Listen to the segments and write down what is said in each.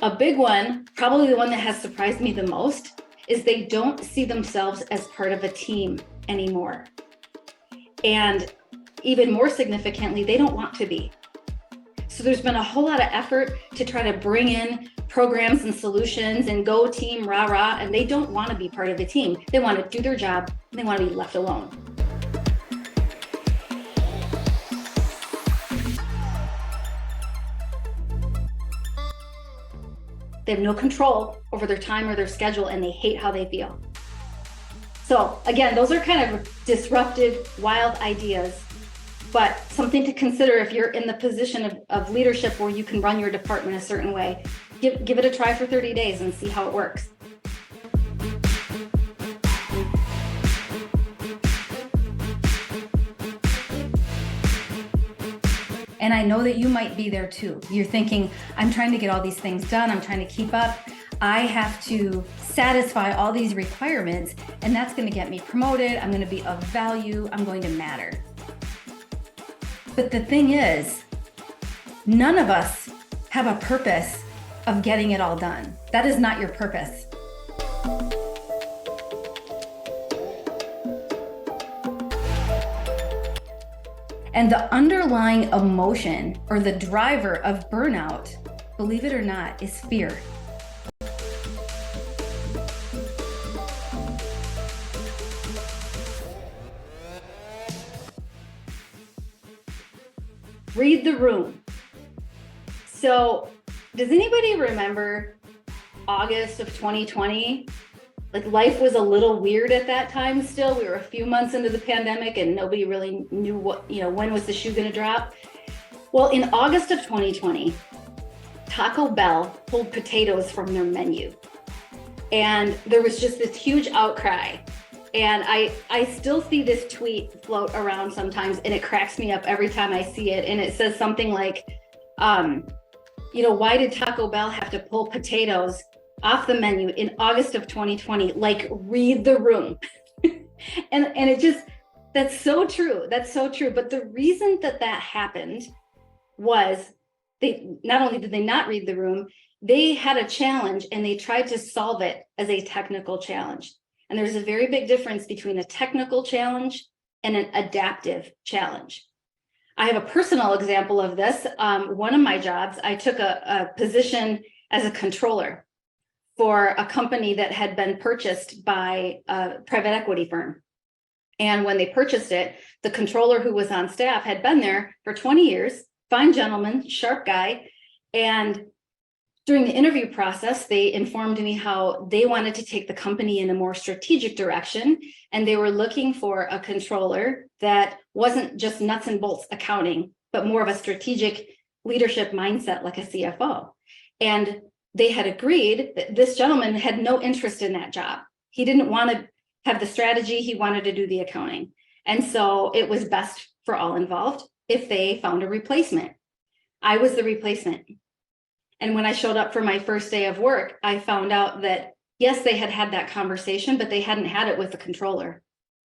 A big one, probably the one that has surprised me the most, is they don't see themselves as part of a team anymore. And even more significantly, they don't want to be. So there's been a whole lot of effort to try to bring in programs and solutions and go team, rah, rah, and they don't want to be part of the team. They want to do their job and they want to be left alone. They have no control over their time or their schedule, and they hate how they feel. So again, those are kind of disruptive, wild ideas, but something to consider if you're in the position of leadership where you can run your department a certain way. Give it a try for 30 days and see how it works. And I know that you might be there too. You're thinking, I'm trying to get all these things done. I'm trying to keep up. I have to satisfy all these requirements, and that's going to get me promoted. I'm going to be of value. I'm going to matter. But the thing is, none of us have a purpose of getting it all done. That is not your purpose. And the underlying emotion or the driver of burnout, believe it or not, is fear. Read the room. So, does anybody remember August of 2020? Like, life was a little weird at that time still. We were a few months into the pandemic and nobody really knew when was the shoe going to drop. Well, in August of 2020, Taco Bell pulled potatoes from their menu. And there was just this huge outcry. And I still see this tweet float around sometimes, and it cracks me up every time I see it. And it says something like, why did Taco Bell have to pull potatoes off the menu in August of 2020? Like, read the room. and it just, that's so true. That's so true. But the reason that happened was not only did they not read the room, they had a challenge and they tried to solve it as a technical challenge. And there's a very big difference between a technical challenge and an adaptive challenge. I have a personal example of this. One of my jobs, I took a position as a controller for a company that had been purchased by a private equity firm. And when they purchased it, the controller who was on staff had been there for 20 years, fine gentleman, sharp guy. And during the interview process, they informed me how they wanted to take the company in a more strategic direction. And they were looking for a controller that wasn't just nuts and bolts accounting, but more of a strategic leadership mindset like a CFO. And they had agreed that this gentleman had no interest in that job. He didn't want to have the strategy. He wanted to do the accounting. And so it was best for all involved if they found a replacement. I was the replacement. And when I showed up for my first day of work, I found out that, yes, they had had that conversation, but they hadn't had it with the controller.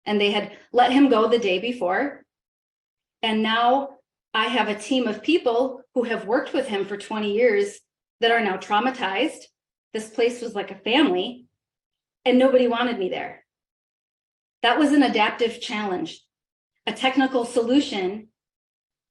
And they had let him go the day before. And now I have a team of people who have worked with him for 20 years that are now traumatized. This place was like a family, and nobody wanted me there. That was an adaptive challenge. A technical solution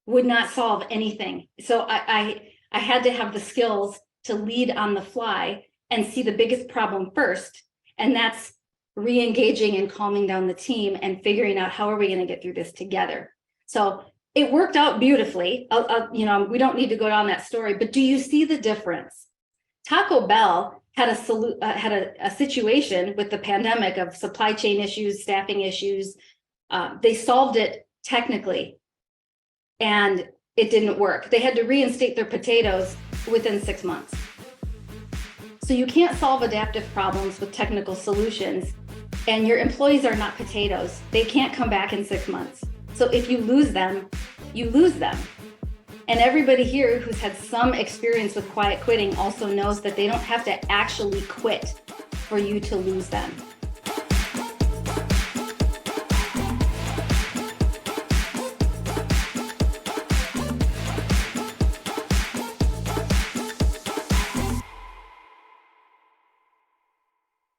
would not solve anything. So I had to have the skills to lead on the fly and see the biggest problem first. And that's re-engaging and calming down the team and figuring out how are we going to get through this together. So it worked out beautifully. We don't need to go down that story, but do you see the difference? Taco Bell had a situation with the pandemic of supply chain issues, staffing issues. They solved it technically, and it didn't work. They had to reinstate their potatoes within 6 months. So you can't solve adaptive problems with technical solutions, and your employees are not potatoes. They can't come back in 6 months. So if you lose them, you lose them. And everybody here who's had some experience with quiet quitting also knows that they don't have to actually quit for you to lose them.